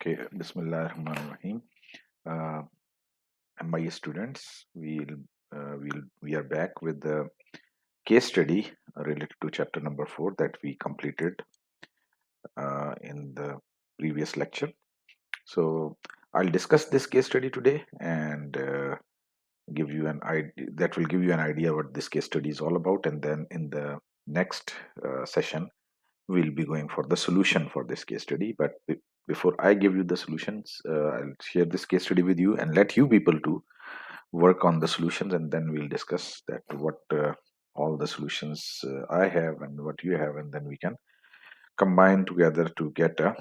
Okay, Bismillah Rahman Rahim. Uh, and my students, we are back with the case study related to chapter number 4 that we completed in the previous lecture. So I'll discuss this case study today and give you an idea that will give you an idea what this case study is all about. And then in the next session, we'll be going for the solution for this case study. But before I give you the solutions, I'll share this case study with you and let you people to work on the solutions, and then we'll discuss that what all the solutions I have and what you have, and then we can combine together to get a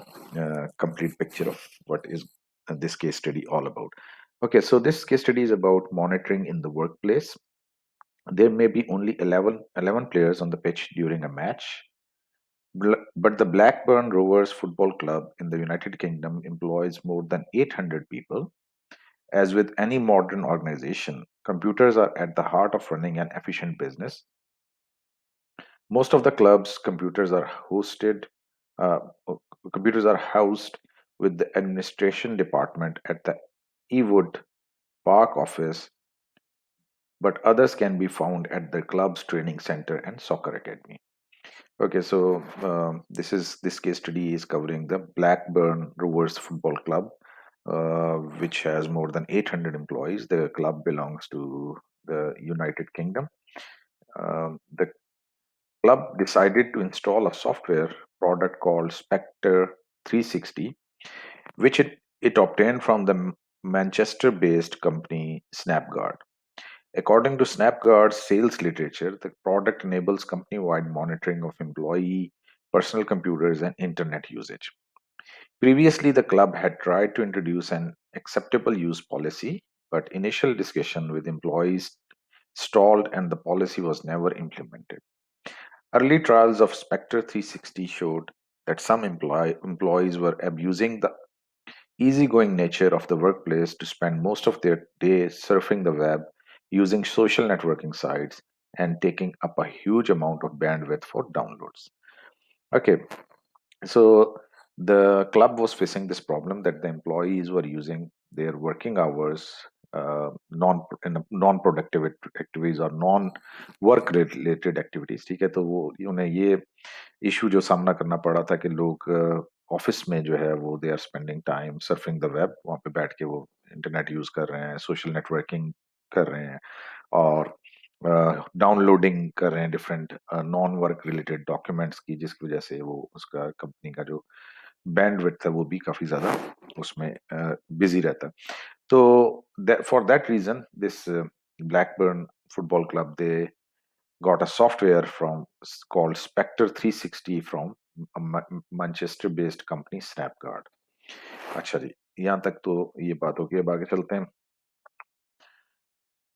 complete picture of what is this case study all about. Okay, so this case study is about monitoring in the workplace. There may be only 11 players on the pitch during a match, but the Blackburn Rovers Football Club in the United Kingdom employs more than 800 people. As with any modern organization, computers are at the heart of running an efficient business. Most of the club's uh, computers are housed with the administration department at the Ewood Park office, but others can be found at the club's training center and soccer academy. Okay, so this case study is covering the Blackburn Rovers Football Club, which has more than 800 employees. The club belongs to the United Kingdom. The club decided to install a software product called Spectre 360, which it obtained from the Manchester-based company SnapGuard. According to SnapGuard's sales literature, the product enables company-wide monitoring of employee personal computers and internet usage. Previously, the club had tried to introduce an acceptable use policy, but initial discussion with employees stalled and the policy was never implemented. Early trials of Spectre 360 showed that some employees were abusing the easygoing nature of the workplace to spend most of their day surfing the web, using social networking sites, and taking up a huge amount of bandwidth for downloads. Okay, so the club was facing this problem that the employees were using their working hours non-productive activities or non-work related activities. ठीक है, तो वो उन्हें ये issue जो सामना करना पड़ा था कि लोग ऑफिस में जो है वो they are spending time surfing the web, वहाँ पे बैठ के वो इंटरनेट यूज कर रहे हैं, सोशल नेटवर्किंग कर रहे हैं और डाउनलोडिंग कर रहे हैं different non work related documents की, जिसकी वजह से वो उसका कंपनी का जो बैंडविड्थ है वो भी काफी ज्यादा उसमें बिजी रहता है. So for that reason, this Blackburn Football Club, they got a software called Spectre 360 from a Manchester-based company SnapGuard. अच्छा जी, यहाँ तक तो ये बात हो गई. अब आगे चलते हैं.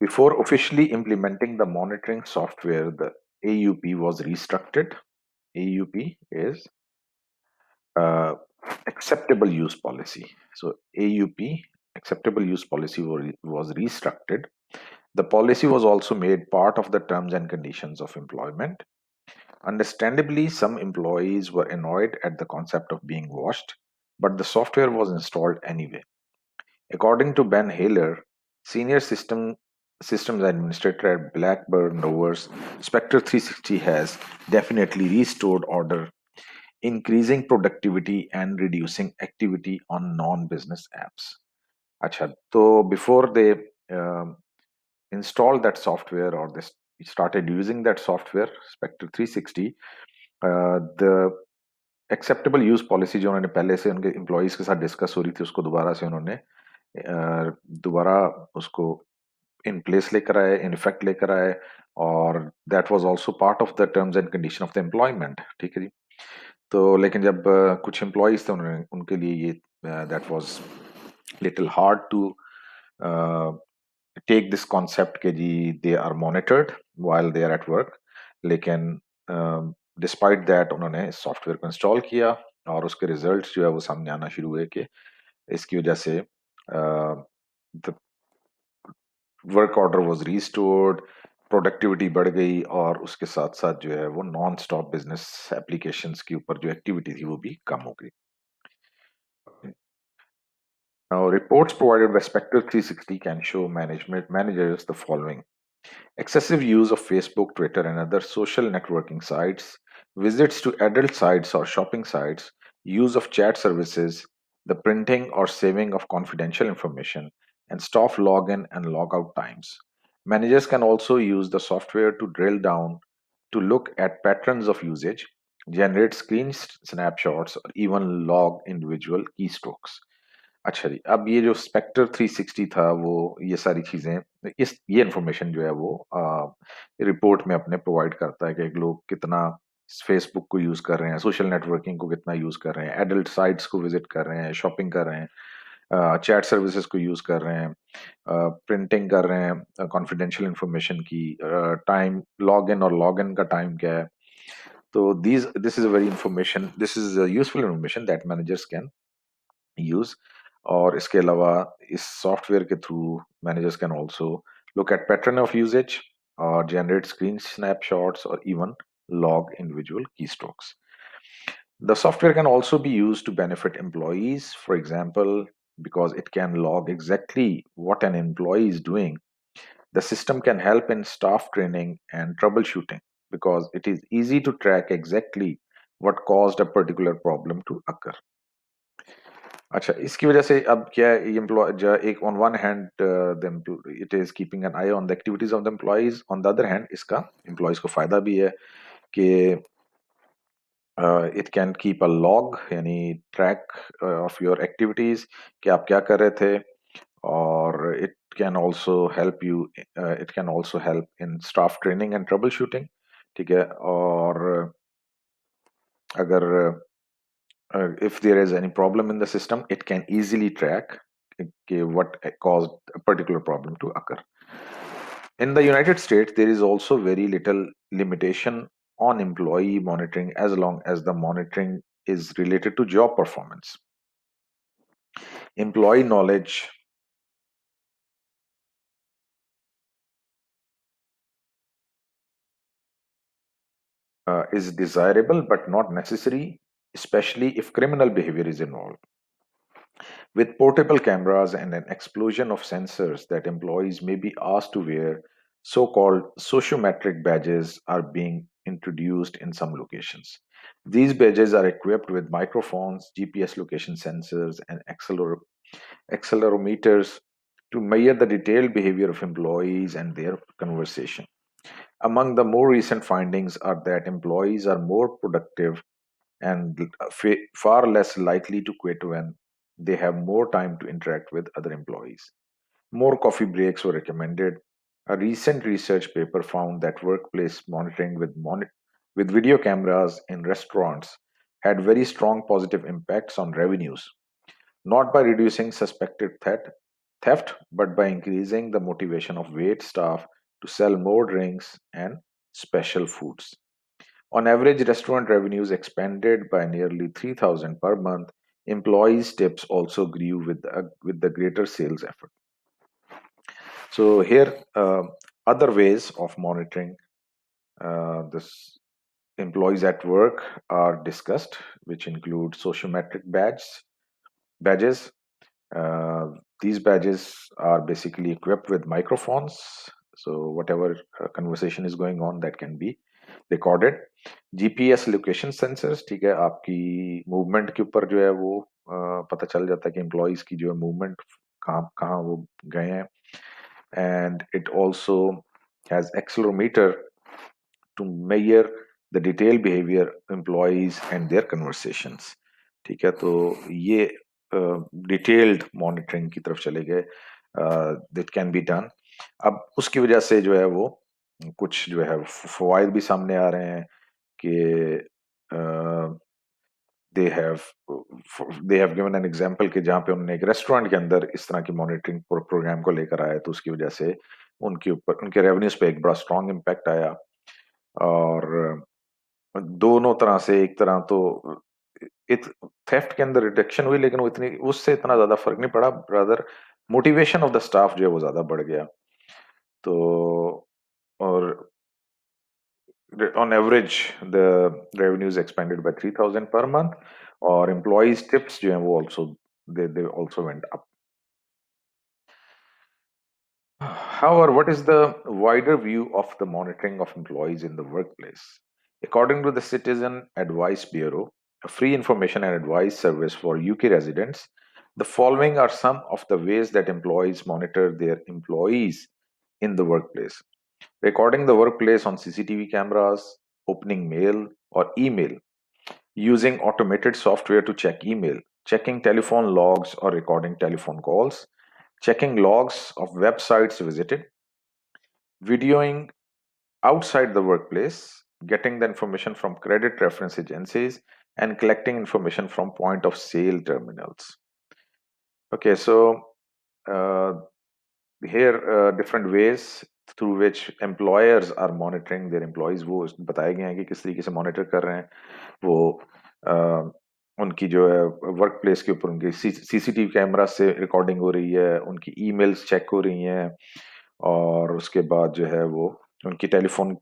Before officially implementing the monitoring software, the AUP was restructured. AUP is uh, acceptable use policy. So AUP, acceptable use policy, was restructured. The policy was also made part of the terms and conditions of employment. Understandably, some employees were annoyed at the concept of being watched, but the software was installed anyway. According to Ben Haler, senior systems administrator at Blackburn Rovers, Spectre 360 has definitely restored order, increasing productivity and reducing activity on non-business apps. Acha, so before they um, installed that software or they started using that software, Spectre 360, the acceptable use policy जो उन्होंने पहले से उनके employees के साथ discuss हो रही थी उसको दोबारा से उन्होंने दोबारा उसको इन प्लेस लेकर आए, इन इफेक्ट लेकर आए, और that was also part of the terms and condition of the employment. ठीक है जी। तो लेकिन जब कुछ एम्प्लॉयज थे उन्होंने उनके लिए ये that was little hard to take this concept के जी they are monitored while they are at work. लेकिन डिस्पाइट दैट उन्होंने सॉफ्टवेयर को इंस्टॉल किया और उसके रिजल्ट्स जो है वो सामने आना शुरू हुए कि इसकी वजह से the work order was restored, productivity बढ़ गई, और उसके साथ साथ जो है वो नॉन स्टॉप बिजनेस एप्लीकेशंस के ऊपर जो एक्टिविटी थी वो भी कम हो गई। Now, reports provided by Spectre 360 can show management managers the following: excessive use of Facebook, Twitter, and other social networking sites, visits to adult sites or shopping sites, use of chat services, the printing or saving of confidential information, and staff login and logout times. Managers can also use the software to drill down to look at patterns of usage, generate screen snapshots, or even log individual keystrokes. अच्छा जी, अब ये जो Spectre 360 था वो ये सारी चीजें इस ये इन्फॉर्मेशन जो है वो रिपोर्ट में अपने प्रोवाइड करता है कि लोग कितना फेसबुक को यूज कर रहे हैं, सोशल नेटवर्किंग को कितना यूज कर रहे हैं, एडल्ट साइट्स को विजिट कर रहे हैं, शॉपिंग कर रहे हैं, चैट सर्विसेज को यूज कर रहे हैं, प्रिंटिंग कर रहे हैं कॉन्फिडेंशियल इंफॉर्मेशन की, टाइम लॉग इन और लॉग इन का टाइम क्या है। तो this is a very information, this is useful information that managers can use. और इसके अलावा इस सॉफ्टवेयर के through managers can also look at pattern of usage or generate screen snapshots or even log individual keystrokes. The software can also be used to benefit employees. For example, because it can log exactly what an employee is doing, the system can help in staff training and troubleshooting because it is easy to track exactly what caused a particular problem to occur. अच्छा, इसकी वजह से अब क्या है, एक on one hand it is keeping an I on the activities of the employees, on the other hand इसका employees को फायदा भी है कि it can keep a log, यानी ट्रैक ऑफ योर एक्टिविटीज कि आप क्या कर रहे थे, और it can also help in staff training and trouble shooting. ठीक है, और अगर if there is any problem in the system, it can easily track what caused a particular problem to occur. In the United States, there is also very little limitation on employee monitoring as long as the monitoring is related to job performance. Employee knowledge is desirable but not necessary, especially if criminal behavior is involved. With portable cameras and an explosion of sensors that employees may be asked to wear, so called sociometric badges are being introduced in some locations. These badges are equipped with microphones, GPS location sensors, and accelerometers to measure the detailed behavior of employees and their conversation. Among the more recent findings are that employees are more productive and far less likely to quit when they have more time to interact with other employees. More coffee breaks were recommended. A recent research paper found that workplace monitoring with video cameras in restaurants had very strong positive impacts on revenues, not by reducing suspected theft, but by increasing the motivation of wait staff to sell more drinks and special foods. On average, restaurant revenues expanded by nearly 3,000 per month. Employees' tips also grew with the greater sales effort. So here, other ways of monitoring this employees at work are discussed, which include sociometric badges. Uh, these badges are basically equipped with microphones, so whatever conversation is going on, that can be recorded. GPS location sensors, ठीक है, आपकी movement के ऊपर जो है वो पता चल जाता है कि एम्प्लॉयज की जो है मूवमेंट कहाँ कहाँ वो गए हैं। And it also has accelerometer to measure the detail behaviour employees and their conversations. ठीक है, तो ये डिटेल्ड मॉनिटरिंग की तरफ चले गए, दैट कैन बी डन। अब उसकी वजह से जो है वो कुछ जो है फवायद भी सामने आ रहे हैं कि they have they have given an example कि जहाँ पे उन्होंने एक रेस्टोरेंट के अंदर इस तरह की मॉनिटरिंग प्रोग्राम को लेकर आया, तो उसकी वजह से उनके ऊपर उनके रेवेन्यूज पे एक बड़ा स्ट्रांग इम्पैक्ट आया। और दोनों तरह से, एक तरह तो इत थेफ्ट के अंदर रिडक्शन हुई, लेकिन वो इतनी उससे इतना ज्यादा फर्क नहीं पड़ा, brother motivation of the staff जो है वो ज्यादा बढ़ गया। तो और on average the revenues expanded by 3000 per month, और employees tips जो हैं वो also they also went up. However, what is the wider view of the monitoring of employees in the workplace? According to the Citizen Advice Bureau, a free information and advice service for UK residents, the following are some of the ways that employees monitor their employees in the workplace: recording the workplace on CCTV cameras, opening mail or email, using automated software to check email, checking telephone logs or recording telephone calls, checking logs of websites visited, videoing outside the workplace, getting the information from credit reference agencies, and collecting information from point of sale terminals. Okay, so uh, here different ways through which employers are monitoring their employees, वो बताए गए हैं कि किस तरीके से monitor कर रहे हैं वो। अ, उनकी जो है वर्क प्लेस के ऊपर उनकी सीसीटीवी कैमरा से रिकॉर्डिंग हो रही है, उनकी ईमेल्स चेक हो रही हैं, और उसके बाद जो है वो उनकी टेलीफोन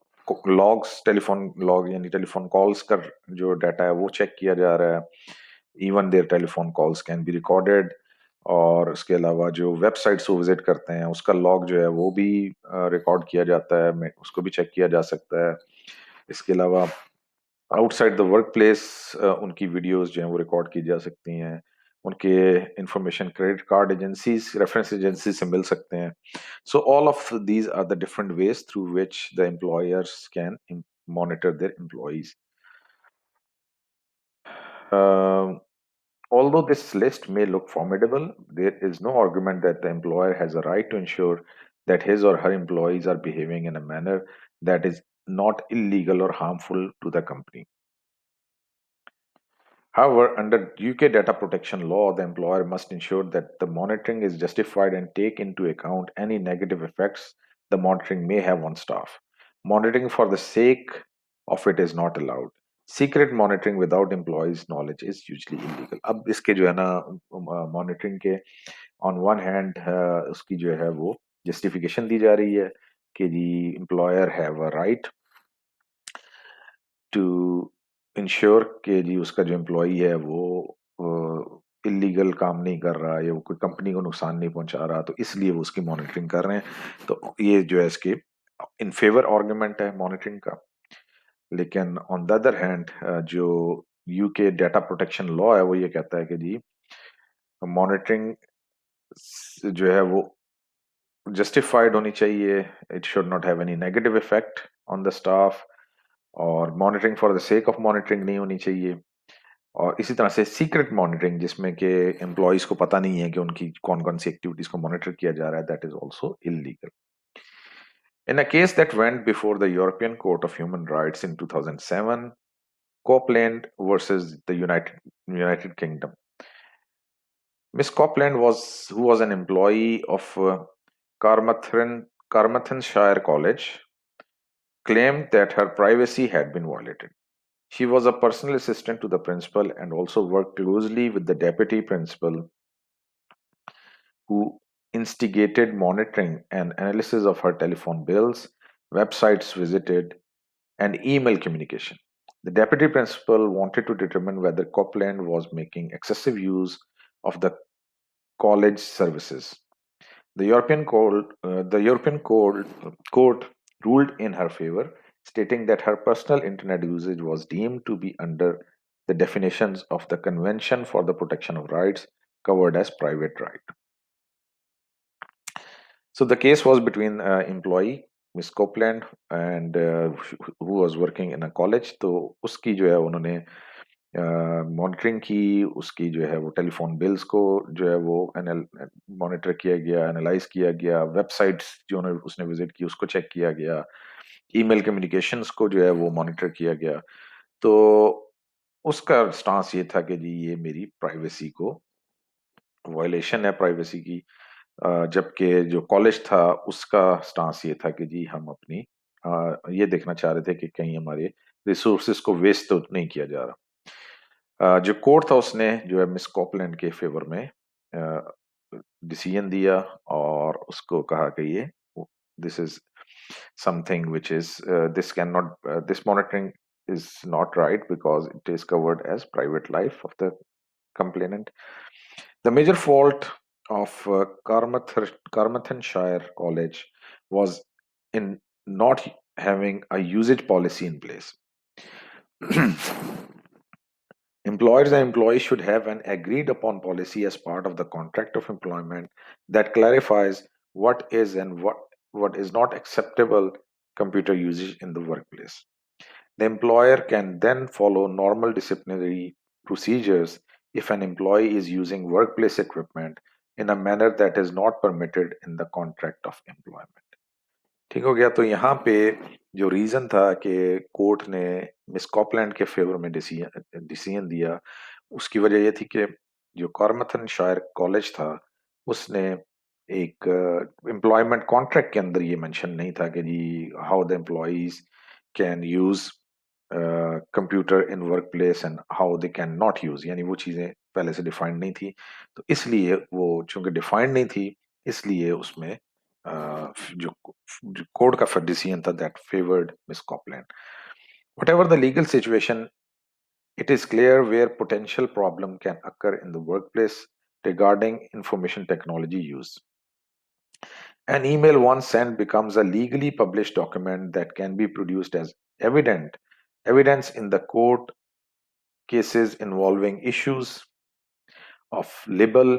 लॉग यानी टेलीफोन कॉल्स का जो डाटा है वो चेक किया जा रहा है। Even their telephone calls can be recorded. और उसके अलावा जो वेबसाइट्स वो विजिट करते हैं उसका लॉग जो है वो भी रिकॉर्ड किया जाता है, उसको भी चेक किया जा सकता है। इसके अलावा आउटसाइड द वर्क प्लेस उनकी वीडियोस जो हैं वो रिकॉर्ड की जा सकती हैं, उनके information credit card agencies reference agency से मिल सकते हैं। So all of these are the different ways through which the employers can monitor their employees. Although this list may look formidable, there is no argument that the employer has a right to ensure that his or her employees are behaving in a manner that is not illegal or harmful to the company. However, under UK data protection law, the employer must ensure that the monitoring is justified and take into account any negative effects the monitoring may have on staff. Monitoring for the sake of it is not allowed. Secret monitoring without employees' knowledge is usually illegal. अब इसके जो है ना monitoring के on one hand उसकी जो है वो जस्टिफिकेशन दी जा रही है कि जी employer have a right to ensure कि जी उसका जो एम्प्लॉई है वो इलीगल काम नहीं कर रहा या वो कोई कंपनी को नुकसान नहीं पहुंचा रहा, तो इसलिए वो उसकी मॉनिटरिंग कर रहे हैं। तो ये जो है इसके इन फेवर आर्गुमेंट है मॉनिटरिंग का। लेकिन ऑन द अदर हैंड जो यूके डाटा प्रोटेक्शन लॉ है वो ये कहता है कि जी मॉनिटरिंग जो है वो जस्टिफाइड होनी चाहिए, it should not have any negative effect on the staff, और monitoring for the sake of monitoring नहीं होनी चाहिए। और इसी तरह से सीक्रेट मॉनिटरिंग जिसमें कि एम्प्लॉयज को पता नहीं है कि उनकी कौन कौन सी एक्टिविटीज को मॉनिटर किया जा रहा है, that is also illegal. In a case that went before the European Court of Human Rights in 2007, Copeland versus the United Kingdom. Miss Copeland who was an employee of Carmarthenshire College, claimed that her privacy had been violated. She was a personal assistant to the principal and also worked closely with the deputy principal, who instigated monitoring and analysis of her telephone bills, websites visited, and email communication. The deputy principal wanted to determine whether Copeland was making excessive use of the college services. The European Court ruled in her favor, stating that her personal internet usage was deemed to be under the definitions of the Convention for the Protection of Rights, covered as private right. So the case was between employee miss Copeland and who was working in a college. तो उसकी जो है उन्होंने monitoring की, उसकी जो है वो टेलीफोन बिल्स को जो है वो मॉनिटर किया गया, एनालाइज किया गया, वेबसाइट्स जो उसने विजिट की उसको चेक किया गया, ईमेल कम्युनिकेशंस को जो है वो मॉनिटर किया गया। तो उसका स्टांस ये था कि जी ये मेरी प्राइवेसी को वायलेशन है प्राइवेसी की। जबकि जो कॉलेज था उसका स्टांस ये था कि जी हम अपनी ये देखना चाह रहे थे कि कहीं हमारे रिसोर्सेज को वेस्ट तो नहीं किया जा रहा। जो कोर्ट था उसने जो है मिस कॉपलैंड के फेवर में डिसीजन दिया और उसको कहा कि ये this is something which is this cannot this monitoring is not right because it is covered as private life of the complainant. The major fault of Carmarthenshire College was in not having a usage policy in place. Employers and employees should have an agreed upon policy as part of the contract of employment that clarifies what is and what is not acceptable computer usage in the workplace. The employer can then follow normal disciplinary procedures if an employee is using workplace equipment in a manner that is not permitted in the contract of employment. ठीक हो गया। तो यहाँ पे जो reason था कि court ने मिस कॉपलैंड के फेवर में डिसीजन दिया, उसकी वजह ये थी कि जो कॉर्मथन शायर कॉलेज था उसने एक एम्प्लॉयमेंट कॉन्ट्रैक्ट के अंदर ये मेंशन नहीं था कि जी how the employees can use computer in work place and how they can not use, यानी वो चीजें पहले से डिफाइंड नहीं थी। तो इसलिए वो चूंकि डिफाइंड नहीं थी इसलिए उसमें जो कोर्ट का डिसीजन था that favoured miss Copeland. Whatever the legal situation, it is clear where potential problem can occur in the workplace regarding information technology use. An email once sent becomes a legally published document that can be produced as evidence in the court cases involving issues of libel,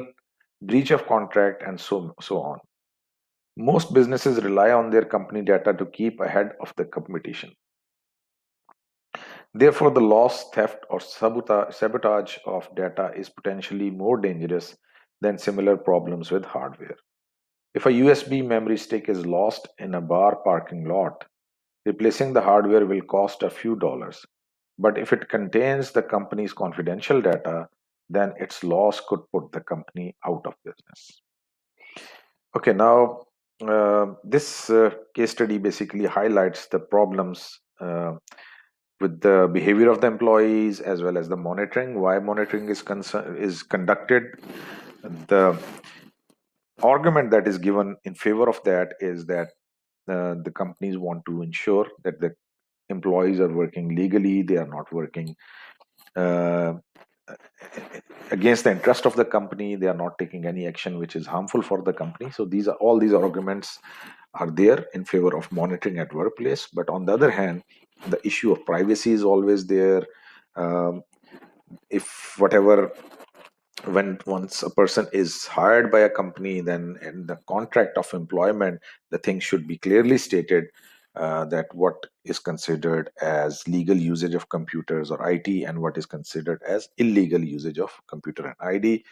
breach of contract, and so on. Most businesses rely on their company data to keep ahead of the competition. Therefore, the loss, theft, or sabotage of data is potentially more dangerous than similar problems with hardware. If a USB memory stick is lost in a bar parking lot, replacing the hardware will cost a few dollars. But if it contains the company's confidential data, then its loss could put the company out of business. Okay, now this case study basically highlights the problems with the behavior of the employees as well as the monitoring. Why monitoring is conducted. The argument that is given in favor of that is that the companies want to ensure that the employees are working legally, they are not working uh, against the interest of the company, they are not taking any action which is harmful for the company. So these are all these arguments are there in favor of monitoring at workplace. But on the other hand, the issue of privacy is always there. um, if whatever when once a person is hired by a company, then in the contract of employment the thing should be clearly stated that what is considered as legal usage of computers or IT and what is considered as illegal usage of computer and ID.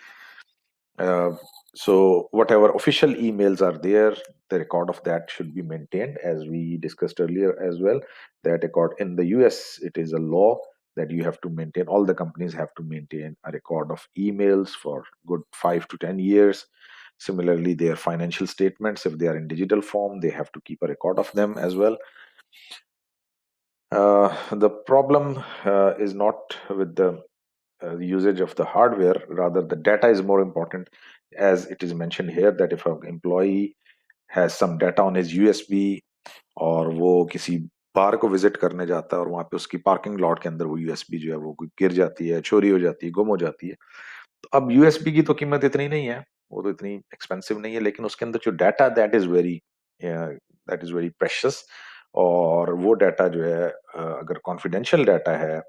uh, so whatever official emails are there, the record of that should be maintained, as we discussed earlier as well. That record in the US, it is a law that you have to maintain. All the companies have to maintain a record of emails for good 5 to 10 years. Similarly, their financial statements, if they are in digital form, they have to keep a record of them as well. The problem is not with the usage of the hardware, rather the data is more important, as it is mentioned here that if an employee has some data on his USB और वो किसी बार को visit करने जाता है और वहां पे उसकी पार्किंग लॉट के अंदर वो यूएसबी जो है वो गिर जाती है, चोरी हो जाती है, गुम हो जाती है। तो अब यूएसबी की तो कीमत इतनी नहीं है, वो तो इतनी एक्सपेंसिव नहीं है, लेकिन उसके अंदर जो data that is very precious. और वो डाटा जो है अगर कॉन्फिडेंशियल डाटा है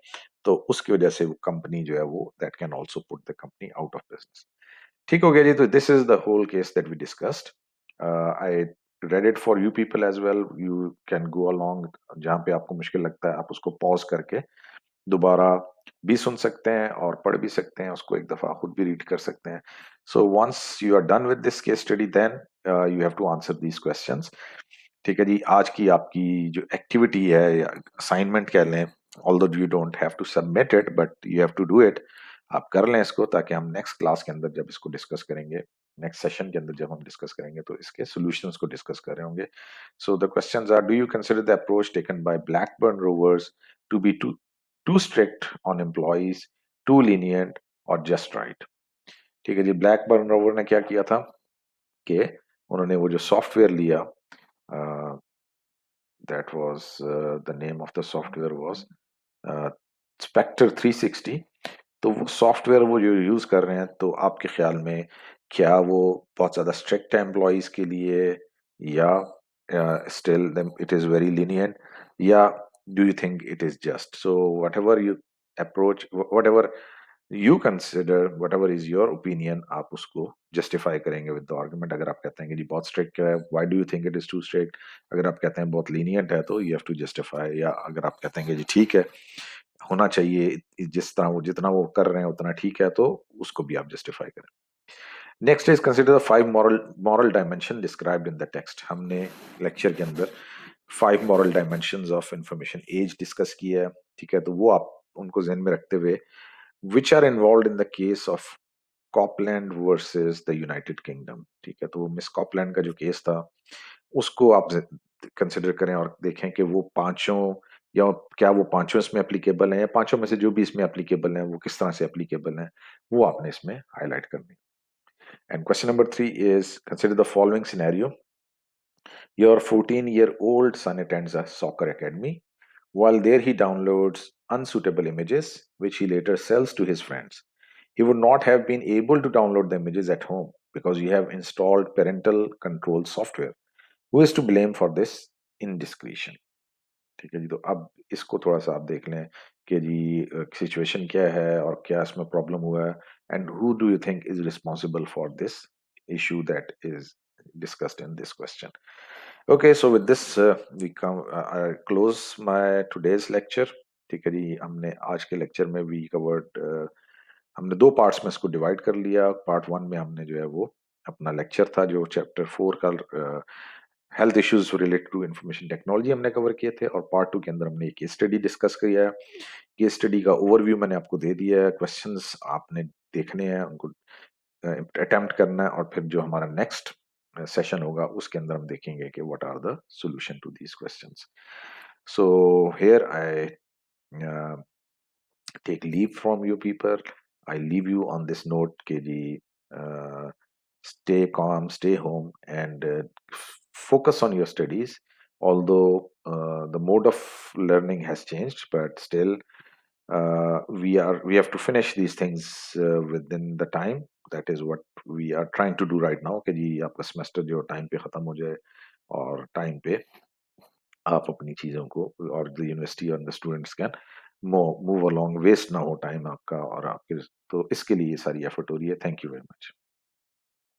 तो उसकी वजह से वो कंपनी जो है वो that can also put the company out of business. ठीक हो गया जी। तो this is the whole case that we discussed. I read it for you people as well. You can go along, जहाँ पे आपको मुश्किल लगता है आप उसको पॉज करके दोबारा भी सुन सकते हैं और पढ़ भी सकते हैं, उसको एक दफा खुद भी रीड कर सकते हैं. So once you are done with this case study then you have to answer these questions. ठीक है जी, आज की आपकी जो एक्टिविटी है या असाइनमेंट कह लें, although you don't have to submit it but you have to do it. आप कर लें इसको, ताकि हम नेक्स्ट क्लास के अंदर जब इसको डिस्कस करेंगे, नेक्स्ट सेशन के अंदर जब हम डिस्कस करेंगे तो इसके सॉल्यूशंस को डिस्कस कर रहे होंगे. So the questions are, do you consider the approach taken by Blackburn Rovers to be too strict on employees, too lenient or just right? ठीक है जी, ब्लैकबर्न रोवर ने क्या किया था कि उन्होंने वो जो सॉफ्टवेयर लिया, that was the name of the software was Spector 360. तो वो सॉफ्टवेयर वो जो यूज कर रहे हैं, तो आपके ख्याल में क्या वो बहुत ज्यादा स्ट्रिक्ट है एम्प्लॉयज के लिए, या still it is very lenient, या do you think it is just? So whatever you approach, whatever you consider, whatever is your opinion, आप उसको जस्टिफाई करेंगे विद द आर्गुमेंट. अगर आप कहते हैं कि जी बहुत स्ट्रिक्ट है, why do you think it is too strict? अगर आप कहते हैं बहुत लीनियंट है, तो यू हैव टू जस्टिफाई. या अगर आप कहते हैं कि जी ठीक है, होना चाहिए, जिस तरह वो जितना वो कर रहे हैं उतना ठीक है, तो उसको भी आप जस्टिफाई करें. Next is consider the 5 moral dimension described in the text. हमने लेक्चर के अंदर 5 moral dimensions of information as discuss किया है. ठीक है, तो वो आप उनको ध्यान में रखते हुए, which are involve in the case of Copland versus the United Kingdom. ठीक है, तो वो मिस कॉपलैंड का जो केस था, उसको आप कंसिडर करें और देखें कि वो पांचों, या क्या वो पांचों इसमें एप्लीकेबल हैं, या पांचों में से जो भी इसमें एप्लीकेबल हैं वो किस तरह से एप्लीकेबल हैं, वो आपने इसमें हाईलाइट करनी. And question number 3 is, consider the following scenario. Your 14-year-old son attends a soccer academy. While there, he downloads unsuitable images, which he later sells to his friends. He would not have been able to download the images at home because you have installed parental control software. Who is to blame for this indiscretion? ठीक है जी, तो अब इसको थोड़ा सा आप देख लें कि जी सिचुएशन क्या है और क्या इसमें प्रॉब्लम हुआ है, and who do you think is responsible for this issue that is discussed in this question. Okay, so with this we come I close my today's lecture. ठीक है जी, हमने आज के लेक्चर में भी कवर्ड, हमने दो पार्ट्स में इसको डिवाइड कर लिया. पार्ट 1 में हमने जो है वो अपना लेक्चर था जो चैप्टर 4 का health issues related to information technology हमने कवर किए थे, और पार्ट 2 के अंदर हमने एक केस स्टडी डिस्कस किया है. केस स्टडी का ओवरव्यू मैंने आपको दे दिया है, क्वेश्चंस आपने देखने हैं, उनको अटेम्प्ट करना है, और फिर जो हमारा नेक्स्ट सेशन होगा उसके अंदर हम देखेंगे कि what are the solution to these questions. So here I take leave from you people. I leave you on this note, KG. Stay calm, stay home, and focus on your studies. Although the mode of learning has changed, but still we have to finish these things within the time. That is what we are trying to do right now. कि जी आपका semester जो time पे खत्म हो जाए, और time पे आप अपनी चीजों को, और द यूनिवर्सिटी और the students can move along, waste ना हो टाइम आपका और आपके. तो इसके लिए ये सारी एफर्ट हो रही है. Thank you very much.